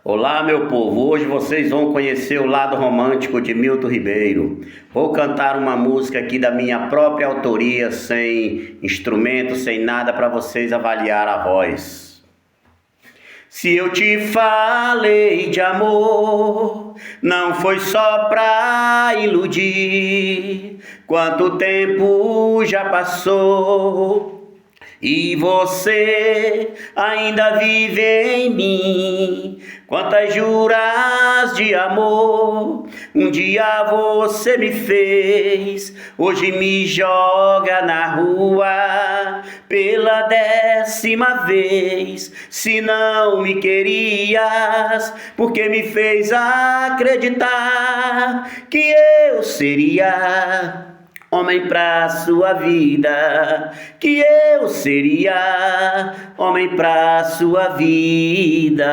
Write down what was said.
Olá, meu povo. Hoje vocês vão conhecer o lado romântico de Milton Ribeiro. Vou cantar uma música aqui da minha própria autoria, sem instrumento, sem nada, para vocês avaliar a voz. Se eu te falei de amor, não foi só pra iludir. Quanto tempo já passou e você ainda vive em mim. Quantas juras de amor um dia você me fez, hoje me joga na rua pela 10ª vez. Se não me querias, porque me fez acreditar que eu seria homem pra sua vida, que eu seria homem pra sua vida.